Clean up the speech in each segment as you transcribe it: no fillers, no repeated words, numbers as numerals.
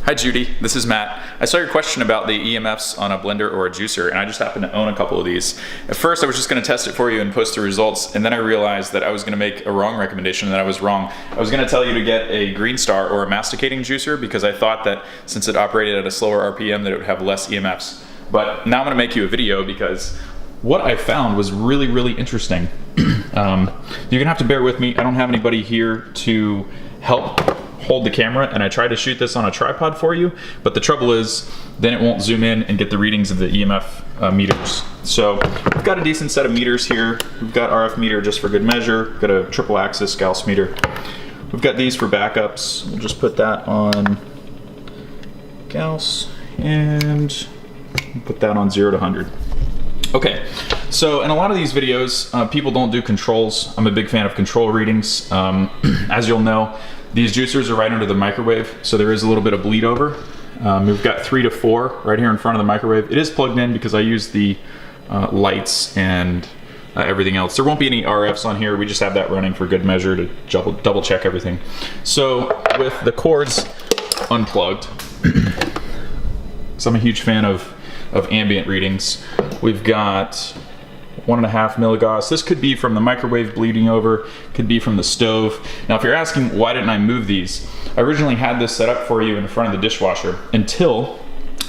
Hi Judy, this is Matt. I saw your question about the EMFs on a blender or a juicer, and I just happen to own a couple of these. At first I was just going to test it for you and post the results, and then I realized that I was going to make a wrong recommendation and that I was wrong. I was going to tell you to get a GreenStar or a masticating juicer because I thought that since it operated at a slower RPM that it would have less EMFs. But now I'm going to make you a video because what I found was really interesting. You're going to have to bear with me. I don't have anybody here to help hold the camera, and I tried to shoot this on a tripod for you, but the trouble is then it won't zoom in and get the readings of the EMF meters. So we've got a decent set of meters here. We've got RF meter just for good measure. We've got a triple axis Gauss meter. We've got these for backups. We'll just put that on Gauss and put that on 0 to 100. Okay, so in a lot of these videos, people don't do controls. I'm a big fan of control readings. As you'll know, these juicers are right under the microwave, so there is a little bit of bleed over. We've got 3 to 4 right here in front of the microwave. It is plugged in because I use the lights and everything else. There won't be any RFs on here. We just have that running for good measure to double check everything. So with the cords unplugged, so I'm a huge fan of ambient readings. We've got 1.5 milligauss. This could be from the microwave bleeding over, could be from the stove. Now if you're asking why didn't I move these, I originally had this set up for you in front of the dishwasher until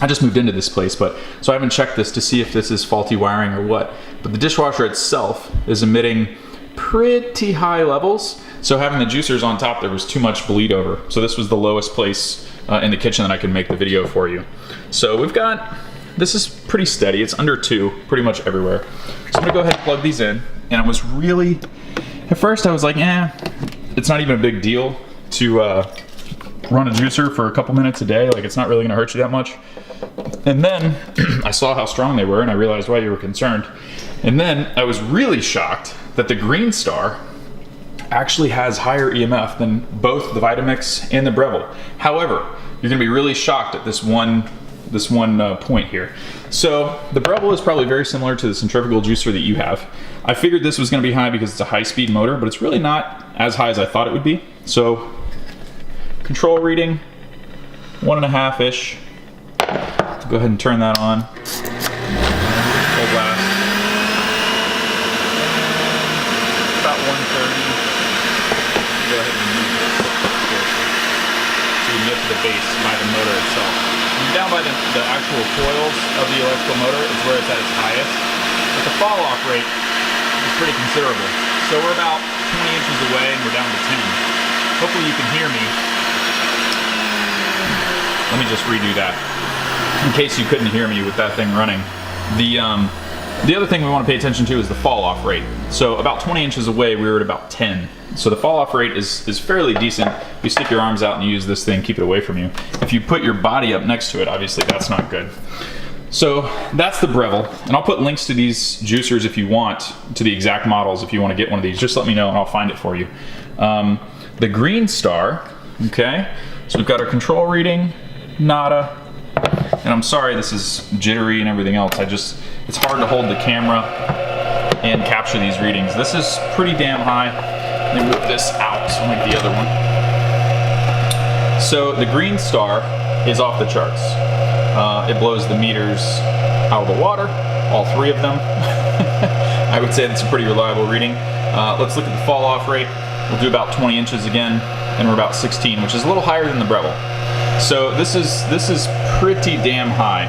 I just moved into this place, so I haven't checked this to see if this is faulty wiring or what. But the dishwasher itself is emitting pretty high levels, so having the juicers on top there was too much bleed over. So this was the lowest place in the kitchen that I can make the video for you. So we've got, this is pretty steady, it's under 2 pretty much everywhere. So I'm gonna go ahead and plug these in, and I was really, at first I was like, it's not even a big deal to run a juicer for a couple minutes a day, like it's not really gonna hurt you that much. And then I saw how strong they were and I realized why you were concerned. And then I was really shocked that the GreenStar actually has higher EMF than both the Vitamix and the Breville. However, you're gonna be really shocked at this one point here. So the Breville is probably very similar to the centrifugal juicer that you have. I figured this was going to be high because it's a high-speed motor, but it's really not as high as I thought it would be. So control reading 1.5-ish. Go ahead and turn that on. Full blast. About 130. Go ahead and move this so you can get to the base by the motor itself. Down by the actual coils of the electrical motor is where it's at its highest, but the fall off rate is pretty considerable. So we're about 20 inches away and we're down to 10. Hopefully you can hear me. Let me just redo that in case you couldn't hear me with that thing running. The other thing we want to pay attention to is the fall off rate. So about 20 inches away we were at about 10. So the fall off rate is fairly decent. You stick your arms out and you use this thing, keep it away from you. If you put your body up next to it, obviously that's not good. So that's the Breville, and I'll put links to these juicers if you want, to the exact models if you want to get one of these. Just let me know and I'll find it for you. The GreenStar, okay, so we've got our control reading, nada, and I'm sorry this is jittery and everything else. It's hard to hold the camera and capture these readings. This is pretty damn high. Let me move this out like the other one. So the GreenStar is off the charts. It blows the meters out of the water, all 3 of them. I would say that's a pretty reliable reading. Let's look at the fall off rate. We'll do about 20 inches again, and we're about 16, which is a little higher than the Breville. So this is pretty damn high.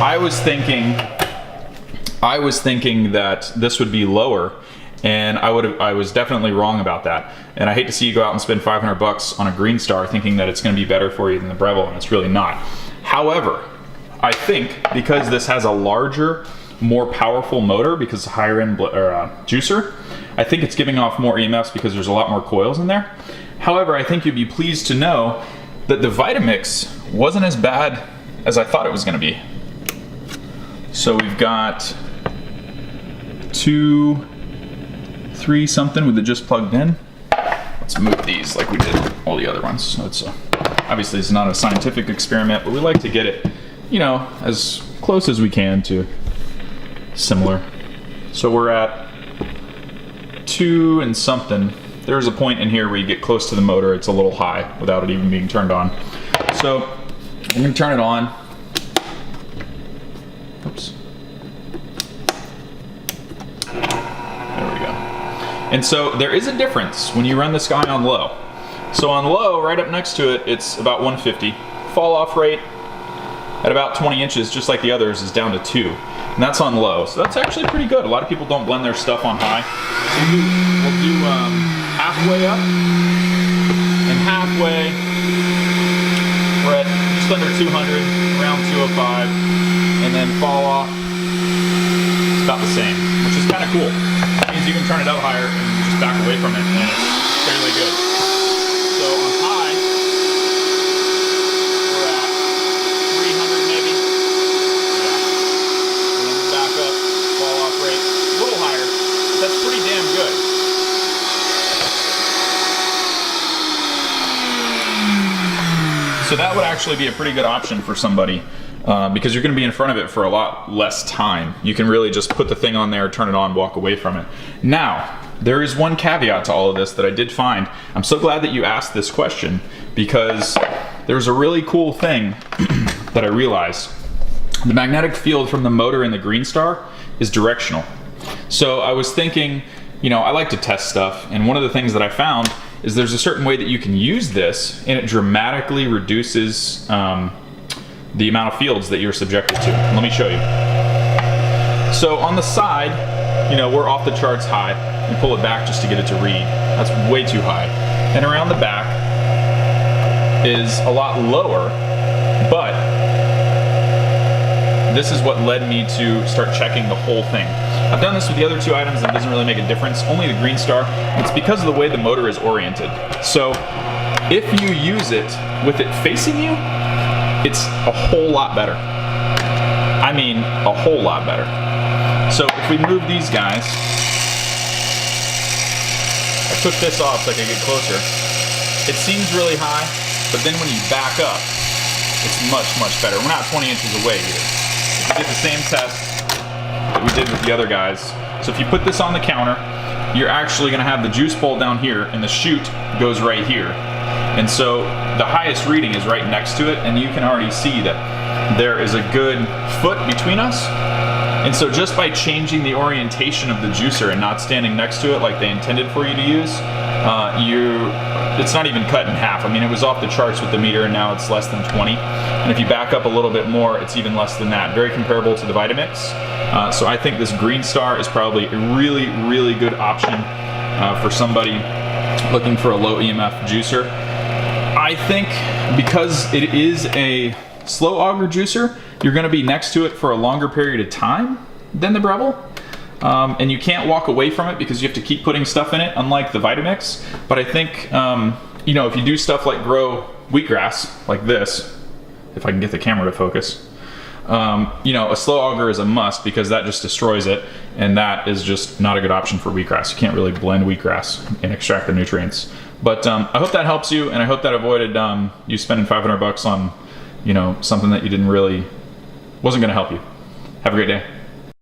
I was thinking that this would be lower, and I was definitely wrong about that. And I hate to see you go out and spend $500 on a GreenStar thinking that it's going to be better for you than the Breville, and it's really not. However, I think because this has a larger, more powerful motor, because it's a higher end juicer, I think it's giving off more EMFs because there's a lot more coils in there. However, I think you'd be pleased to know that the Vitamix wasn't as bad as I thought it was going to be. So we've got 2, 3 something with it just plugged in. Let's move these like we did all the other ones. So it's obviously it's not a scientific experiment, but we like to get it, you know, as close as we can to similar. So we're at 2 and something. There's a point in here where you get close to the motor, it's a little high without it even being turned on. So I'm gonna turn it on. Oops. There we go. And so there is a difference when you run this guy on low. So on low, right up next to it, it's about 150. Fall off rate at about 20 inches, just like the others, is down to 2. And that's on low. So that's actually pretty good. A lot of people don't blend their stuff on high. So we'll do halfway up and halfway. We're at just under 200, around 205. And then fall off, it's about the same, which is kind of cool. It means you can turn it up higher and just back away from it, and it's fairly good. So on high, we're at 300 maybe. Yeah. And then back up, fall off rate, a little higher, but that's pretty damn good. So that would actually be a pretty good option for somebody. Because you're going to be in front of it for a lot less time. You can really just put the thing on there, turn it on, walk away from it. Now, there is one caveat to all of this that I did find. I'm so glad that you asked this question, because there's a really cool thing that I realized. The magnetic field from the motor in the GreenStar is directional. So I was thinking, you know, I like to test stuff, and one of the things that I found is there's a certain way that you can use this, and it dramatically reduces the amount of fields that you're subjected to. Let me show you. So on the side, you know, we're off the charts high. You pull it back just to get it to read. That's way too high. And around the back is a lot lower, but this is what led me to start checking the whole thing. I've done this with the other two items and it doesn't really make a difference. Only the GreenStar. It's because of the way the motor is oriented. So if you use it with it facing you, it's a whole lot better. I mean, a whole lot better. So if we move these guys, I took this off so I could get closer. It seems really high, but then when you back up, it's much, much better. We're not 20 inches away either. If you did the same test that we did with the other guys. So if you put this on the counter, you're actually gonna have the juice bowl down here and the chute goes right here. And so the highest reading is right next to it, and you can already see that there is a good foot between us. And so just by changing the orientation of the juicer and not standing next to it like they intended for you to use, it's not even cut in half. I mean, it was off the charts with the meter, and now it's less than 20. And if you back up a little bit more, it's even less than that. Very comparable to the Vitamix. So I think this GreenStar is probably a really, really good option for somebody looking for a low EMF juicer. I think because it is a slow auger juicer, you're going to be next to it for a longer period of time than the Breville. And you can't walk away from it because you have to keep putting stuff in it, unlike the Vitamix. But I think, you know, if you do stuff like grow wheatgrass, like this, if I can get the camera to focus, you know, a slow auger is a must because that just destroys it. And that is just not a good option for wheatgrass. You can't really blend wheatgrass and extract the nutrients. But I hope that helps you, and I hope that avoided you spending $500 on, you know, something that you wasn't going to help you. Have a great day.